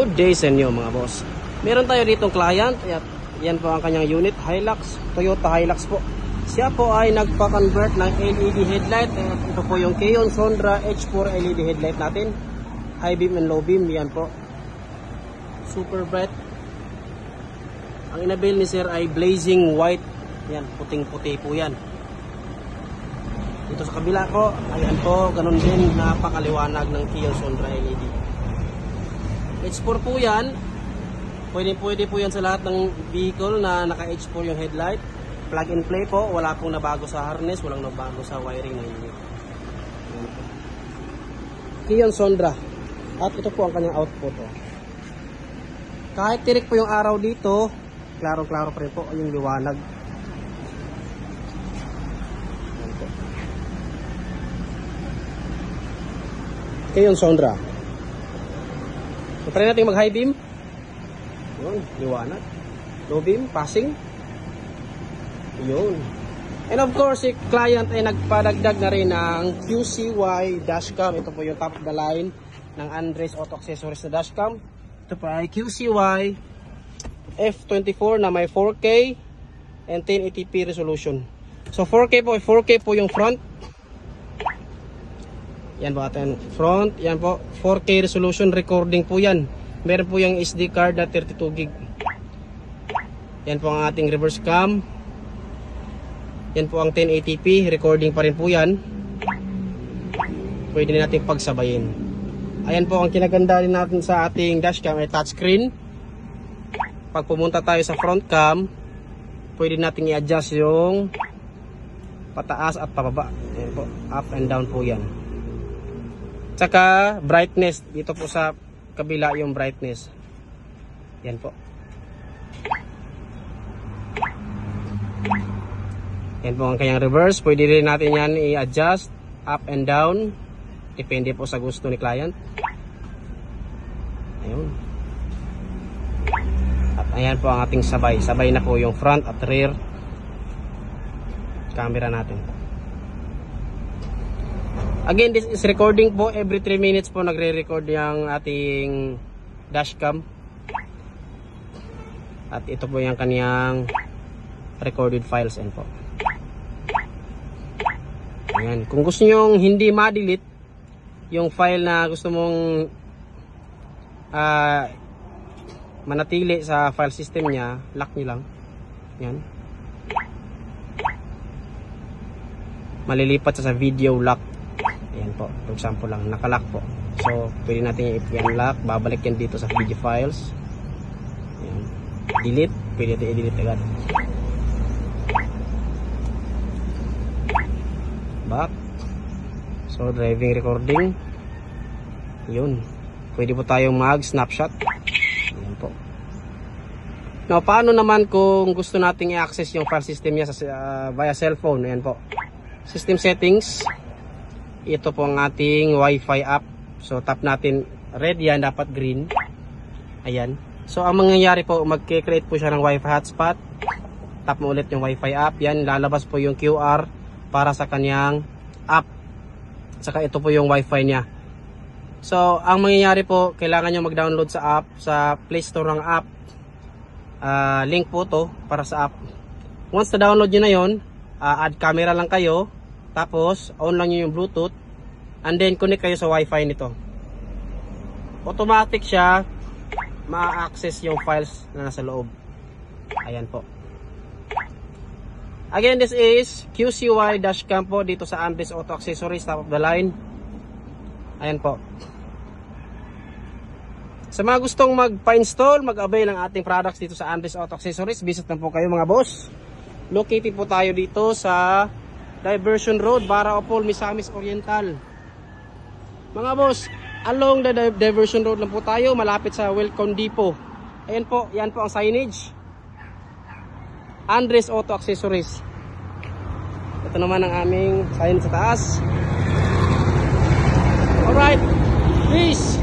Good day sa inyo mga boss. Meron tayo ditong client. Yan po ang kanyang unit, Hilux, Toyota Hilux po. Siya po ay nagpa-convert ng LED headlight. Ito po yung Keon Sondra H4 LED headlight natin. High beam and low beam, yan po. Super bright. Ang inabil ni sir ay blazing white. Yan, puting-puti po yan. Dito sa kabila ko, ayan po, ganun din, napakaliwanag ng Keon Sondra LED. H4 po yan. Pwede po yan sa lahat ng vehicle na naka H4 yung headlight. Plug and play po, wala pong nabago sa harness, walang nabago sa wiring ng unit. Keon Sondra. At ito po ang kanyang output. Kahit tirik po yung araw dito, klaro-klaro pa rin po yung liwanag. Keon Sondra. So, try natin mag high beam. Yun, liwanag. Low beam, passing. Yun. And of course, si client ay nagpadagdag na rin ng QCY dashcam. Ito po yung top of the line ng Andres Auto Accessories na dashcam. Ito po ay QCY F24 na may 4K and 1080p resolution. So 4K po yung front. Yan po atin front, yan po 4K resolution recording po yan. Meron po yung SD card na 32 gig. Yan po ang ating reverse cam. Yan po ang 1080p recording pa rin po yan. Pwede natin pagsabayin. Ayan po ang kinaganda rin natin sa ating dashcam ay touchscreen. Pag pumunta tayo sa front cam, pwede natin i-adjust yung pataas at pababa. Ayan po, up and down po yan. Tsaka brightness, dito po sa kabila yung brightness. Yan po. Yan po ang kanyang reverse. Pwede rin natin yan i-adjust up and down. Depende po sa gusto ni client. Ayun. At ayan po ang ating sabay. Sabay na po yung front at rear camera natin. Again, this is recording po. Every 3 minutes po nagre-record yung ating dashcam. At ito po yung kaniyang recorded files and po. Ayan. Kung gusto nyo hindi ma-delete yung file na gusto mong manatili sa file system nya, lock nyo lang. Ayan. Malilipat sa video lock. Ayan po, for example lang, nakalock po. So, pwede natin i-unlock, babalik yan dito sa video files. Ayan. Delete, pwede natin i-delete agad. Back. So, driving recording. Yun. Pwede po tayong mag-snapshot. Ayan po. Now, paano naman kung gusto nating i-access yung file system niya via cellphone? Ayan po. System settings. Ito po ang ating Wi-Fi app. So tap natin, red yan, dapat green. Ayan. So ang mangyayari po, mag-create po siya ng Wi-Fi hotspot. Tap mo ulit yung Wi-Fi app. Yan, lalabas po yung QR para sa kanyang app. Saka ito po yung Wi-Fi niya. So ang mangyayari po, kailangan nyo mag-download sa app, sa Play Store ng app. Link po to para sa app. Once na-download nyo na yun, add camera lang kayo. Tapos, on lang nyo yung Bluetooth. And then, connect kayo sa Wi-Fi nito. Automatic siya, ma-access yung files na nasa loob. Ayan po. Again, this is QCY dashcam po dito sa Andres Auto Accessories, top of the line. Ayan po. Sa mga gustong magpa-install, mag-avail ng ating products dito sa Andres Auto Accessories, visit na po kayo mga boss. Located po tayo dito sa Diversion Road, Baraopol, Misamis Oriental. Mga boss, along the Diversion Road lang po tayo, malapit sa Welcome Depot. Ayan po, yan po ang signage. Andres Auto Accessories. Ito naman ang aming sign sa taas. Alright, peace!